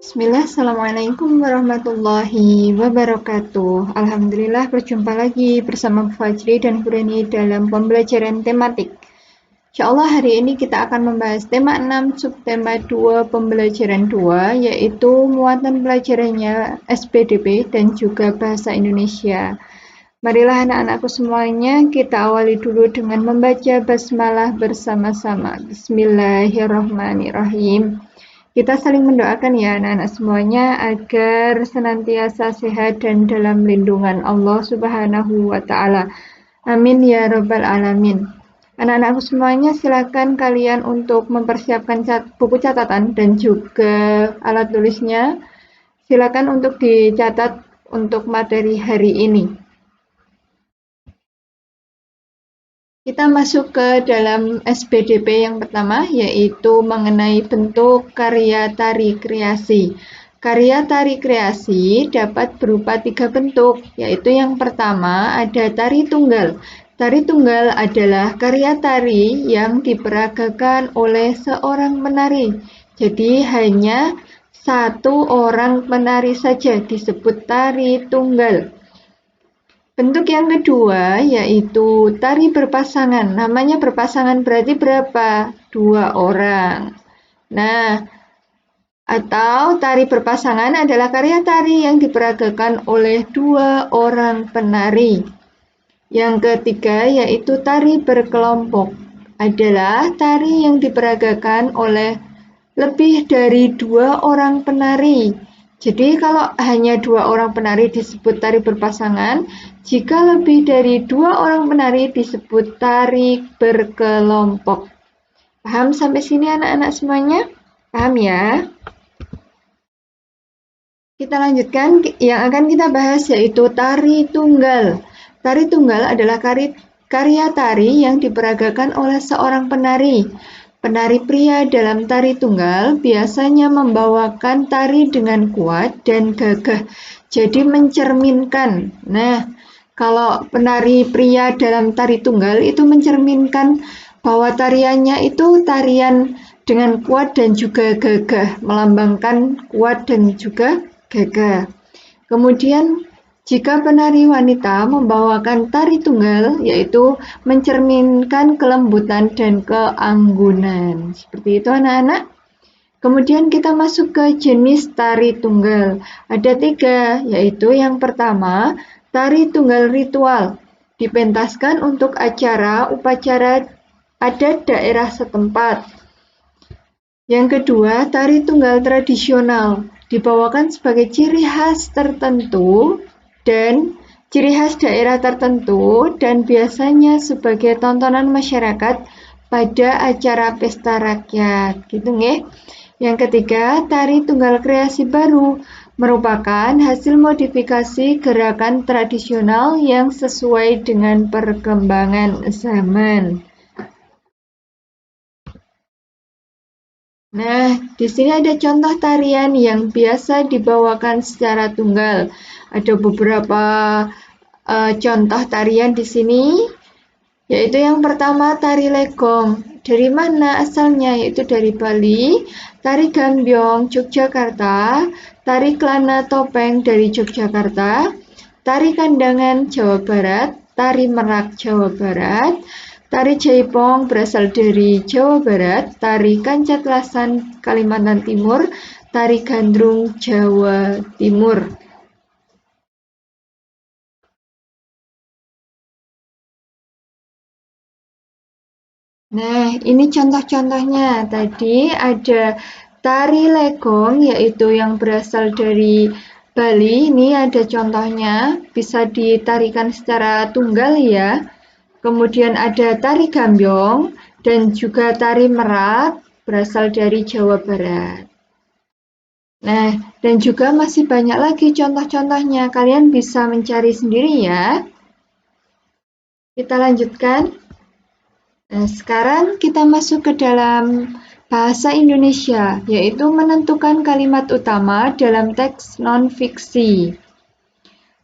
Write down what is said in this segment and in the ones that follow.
Bismillah, Assalamualaikum warahmatullahi wabarakatuh. Alhamdulillah berjumpa lagi bersama Bu Fajri dan Bu Reni dalam pembelajaran tematik. Insyaallah hari ini kita akan membahas tema 6 subtema 2 pembelajaran 2 yaitu muatan pelajarannya SPDP dan juga bahasa Indonesia. Marilah anak-anakku semuanya kita awali dulu dengan membaca basmalah bersama-sama. Bismillahirrahmanirrahim. Kita saling mendoakan ya anak-anak semuanya agar senantiasa sehat dan dalam lindungan Allah Subhanahu wa taala. Amin ya rabbal alamin. Anak-anakku semuanya silakan kalian untuk mempersiapkan buku catatan dan juga alat tulisnya. Silakan untuk dicatat untuk materi hari ini. Kita masuk ke dalam SPDP yang pertama, yaitu mengenai bentuk karya tari kreasi. Karya tari kreasi dapat berupa 3 bentuk, yaitu yang pertama ada tari tunggal. Tari tunggal adalah karya tari yang diperagakan oleh seorang penari. Jadi hanya satu orang penari saja disebut tari tunggal. Bentuk yang kedua yaitu tari berpasangan. Namanya berpasangan berarti berapa? 2 orang. Nah, atau tari berpasangan adalah karya tari yang diperagakan oleh 2 orang penari. Yang ketiga yaitu tari berkelompok. Adalah tari yang diperagakan oleh lebih dari 2 orang penari. Jadi kalau hanya 2 orang penari disebut tari berpasangan, jika lebih dari 2 orang penari disebut tari berkelompok. Paham sampai sini anak-anak semuanya? Paham ya? Kita lanjutkan yang akan kita bahas yaitu tari tunggal. Tari tunggal adalah karya tari yang diperagakan oleh seorang penari. Penari pria dalam tari tunggal biasanya membawakan tari dengan kuat dan gagah, jadi mencerminkan. Nah, kalau penari pria dalam tari tunggal itu mencerminkan bahwa tariannya itu tarian dengan kuat dan juga gagah, melambangkan kuat dan juga gagah. Kemudian jika penari wanita membawakan tari tunggal, yaitu mencerminkan kelembutan dan keanggunan. Seperti itu anak-anak. Kemudian kita masuk ke jenis tari tunggal. Ada 3, yaitu yang pertama, tari tunggal ritual. Dipentaskan untuk acara upacara adat daerah setempat. Yang kedua, tari tunggal tradisional. Dibawakan sebagai ciri khas tertentu dan ciri khas daerah tertentu dan biasanya sebagai tontonan masyarakat pada acara pesta rakyat gitu nggih. Yang ketiga, tari tunggal kreasi baru merupakan hasil modifikasi gerakan tradisional yang sesuai dengan perkembangan zaman. Nah, di sini ada contoh tarian yang biasa dibawakan secara tunggal. Ada beberapa contoh tarian di sini, yaitu yang pertama tari legong. Dari mana asalnya? Yaitu dari Bali, tari gambyong Yogyakarta, tari klana topeng dari Yogyakarta, tari kandangan Jawa Barat, tari merak Jawa Barat, tari jaipong berasal dari Jawa Barat, tari kancatlasan Kalimantan Timur, tari gandrung Jawa Timur. Nah, ini contoh-contohnya. Tadi ada tari legong, yaitu yang berasal dari Bali. Ini ada contohnya, bisa ditarikan secara tunggal ya. Kemudian ada tari gambyong dan juga tari merak berasal dari Jawa Barat. Nah, dan juga masih banyak lagi contoh-contohnya. Kalian bisa mencari sendiri ya. Kita lanjutkan. Nah, sekarang kita masuk ke dalam bahasa Indonesia, yaitu menentukan kalimat utama dalam teks non-fiksi.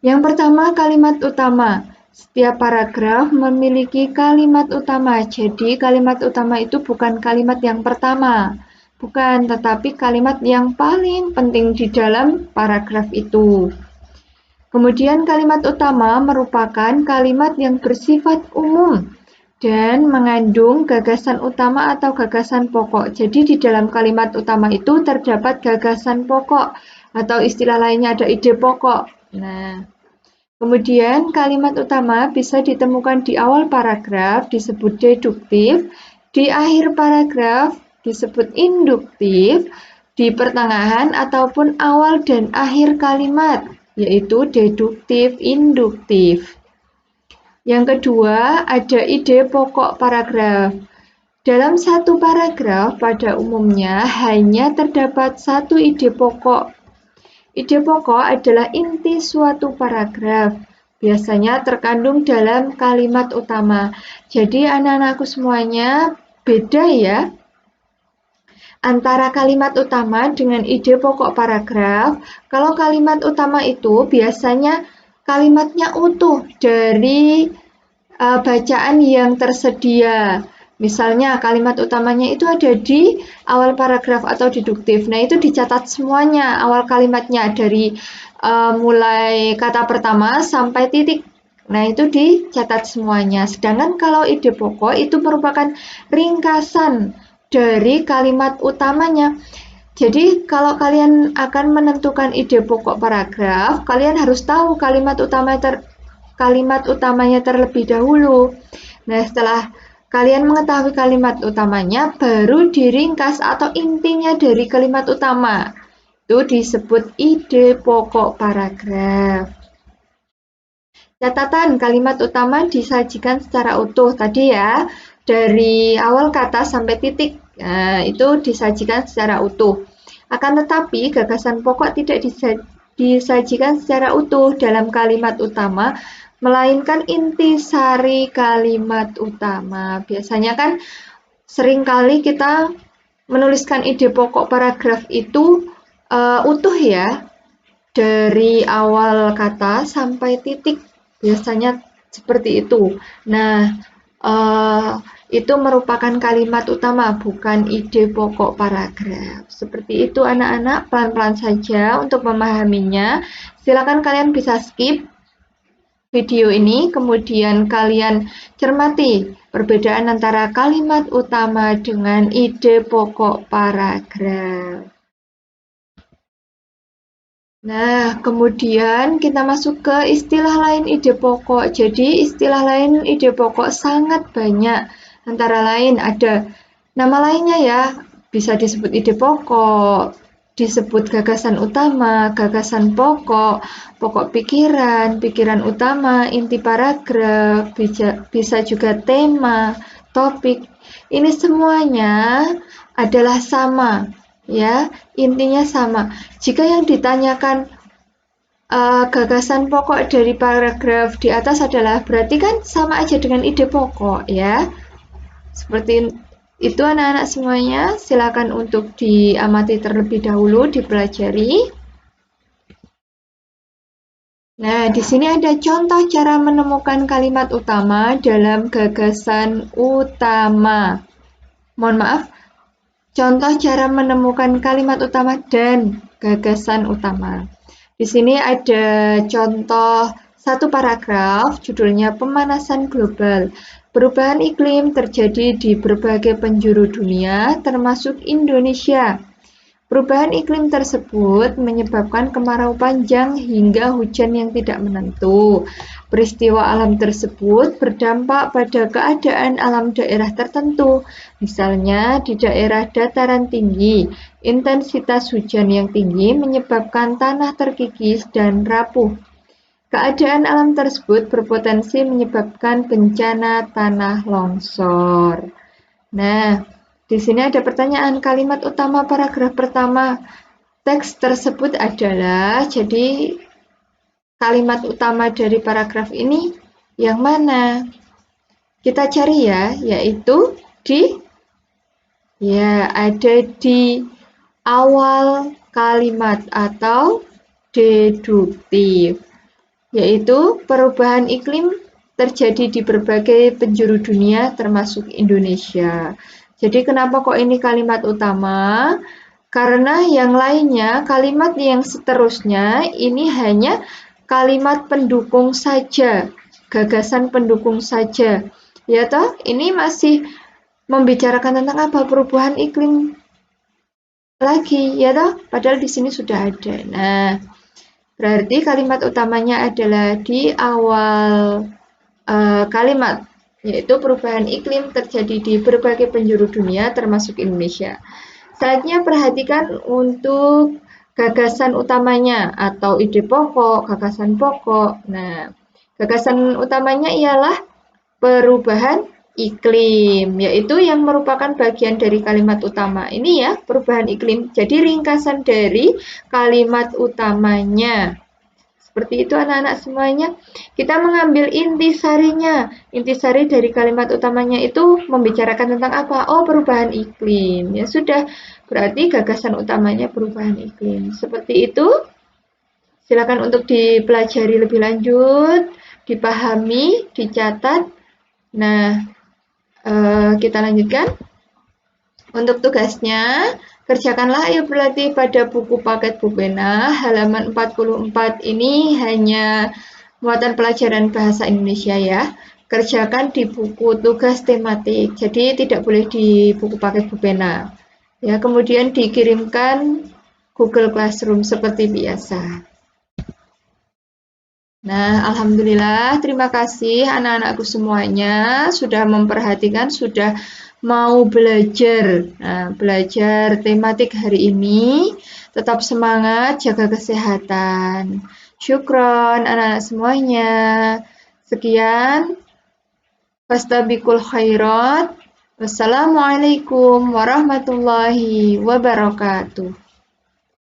Yang pertama, kalimat utama. Setiap paragraf memiliki kalimat utama, jadi kalimat utama itu bukan kalimat yang pertama. Bukan, tetapi kalimat yang paling penting di dalam paragraf itu. Kemudian kalimat utama merupakan kalimat yang bersifat umum dan mengandung gagasan utama atau gagasan pokok. Jadi di dalam kalimat utama itu terdapat gagasan pokok atau istilah lainnya ada ide pokok. Nah, kemudian kalimat utama bisa ditemukan di awal paragraf disebut deduktif, di akhir paragraf disebut induktif, di pertengahan ataupun awal dan akhir kalimat yaitu deduktif, induktif. Yang kedua, ada ide pokok paragraf. Dalam satu paragraf pada umumnya hanya terdapat satu ide pokok. Ide pokok adalah inti suatu paragraf. Biasanya terkandung dalam kalimat utama. Jadi anak-anakku semuanya beda ya antara kalimat utama dengan ide pokok paragraf. Kalau kalimat utama itu biasanya kalimatnya utuh dari bacaan yang tersedia. Misalnya kalimat utamanya itu ada di awal paragraf atau deduktif. Nah, itu dicatat semuanya awal kalimatnya dari mulai kata pertama sampai titik. Nah, itu dicatat semuanya. Sedangkan kalau ide pokok itu merupakan ringkasan dari kalimat utamanya. Jadi, kalau kalian akan menentukan ide pokok paragraf, kalian harus tahu kalimat utamanya terlebih dahulu. Nah, setelah kalian mengetahui kalimat utamanya, baru diringkas atau intinya dari kalimat utama. Itu disebut ide pokok paragraf. Catatan kalimat utama disajikan secara utuh tadi ya, dari awal kata sampai titik. Nah, itu disajikan secara utuh. Akan tetapi, gagasan pokok tidak disajikan secara utuh dalam kalimat utama, melainkan inti sari kalimat utama. Biasanya kan seringkali kita menuliskan ide pokok paragraf itu utuh ya, dari awal kata sampai titik. Biasanya seperti itu. Nah, itu merupakan kalimat utama, bukan ide pokok paragraf. Seperti itu anak-anak, pelan-pelan saja untuk memahaminya. Silakan kalian bisa skip video ini, kemudian kalian cermati perbedaan antara kalimat utama dengan ide pokok paragraf. Nah, kemudian kita masuk ke istilah lain ide pokok. Jadi, istilah lain ide pokok sangat banyak. Antara lain ada nama lainnya ya, bisa disebut ide pokok, disebut gagasan utama, gagasan pokok, pokok pikiran, pikiran utama, inti paragraf, bisa juga tema, topik. Ini semuanya adalah sama. Ya, intinya sama. Jika yang ditanyakan gagasan pokok dari paragraf di atas adalah berarti kan sama aja dengan ide pokok ya. Seperti itu anak-anak semuanya, silakan untuk diamati terlebih dahulu, dipelajari. Nah, di sini ada contoh cara menemukan kalimat utama dalam gagasan utama. Mohon maaf, contoh cara menemukan kalimat utama dan gagasan utama. Di sini ada contoh satu paragraf, judulnya Pemanasan Global. Perubahan iklim terjadi di berbagai penjuru dunia, termasuk Indonesia. Perubahan iklim tersebut menyebabkan kemarau panjang hingga hujan yang tidak menentu. Peristiwa alam tersebut berdampak pada keadaan alam daerah tertentu, misalnya di daerah dataran tinggi. Intensitas hujan yang tinggi menyebabkan tanah terkikis dan rapuh. Keadaan alam tersebut berpotensi menyebabkan bencana tanah longsor. Nah, di sini ada pertanyaan kalimat utama paragraf pertama. Teks tersebut adalah, jadi kalimat utama dari paragraf ini yang mana? Kita cari ya, yaitu ada di awal kalimat atau deduktif, yaitu perubahan iklim terjadi di berbagai penjuru dunia termasuk Indonesia. Jadi kenapa kok ini kalimat utama? Karena yang lainnya, kalimat yang seterusnya ini hanya kalimat pendukung saja, gagasan pendukung saja. Ya toh, ini masih membicarakan tentang apa? Perubahan iklim lagi, ya toh? Padahal di sini sudah ada. Nah, berarti kalimat utamanya adalah di awal kalimat, yaitu perubahan iklim terjadi di berbagai penjuru dunia termasuk Indonesia. Selanjutnya perhatikan untuk gagasan utamanya atau ide pokok, gagasan pokok. Nah, gagasan utamanya ialah perubahan iklim, yaitu yang merupakan bagian dari kalimat utama. Ini ya, perubahan iklim. Jadi ringkasan dari kalimat utamanya. Seperti itu anak-anak semuanya. Kita mengambil intisarinya. Intisari dari kalimat utamanya itu membicarakan tentang apa? Oh, perubahan iklim. Ya sudah, berarti gagasan utamanya perubahan iklim. Seperti itu. Silakan untuk dipelajari lebih lanjut, dipahami, dicatat. Nah, kita lanjutkan. Untuk tugasnya, kerjakanlah ayo berlatih pada buku paket Bupena halaman 44 ini hanya muatan pelajaran bahasa Indonesia ya. Kerjakan di buku tugas tematik, jadi tidak boleh di buku paket Bupena. Ya, kemudian dikirimkan Google Classroom seperti biasa. Nah, alhamdulillah, terima kasih anak-anakku semuanya sudah memperhatikan, sudah mau belajar. Nah, belajar tematik hari ini. Tetap semangat, jaga kesehatan. Syukron anak-anak semuanya. Sekian. Fastabiqul khairat. Wassalamualaikum warahmatullahi wabarakatuh.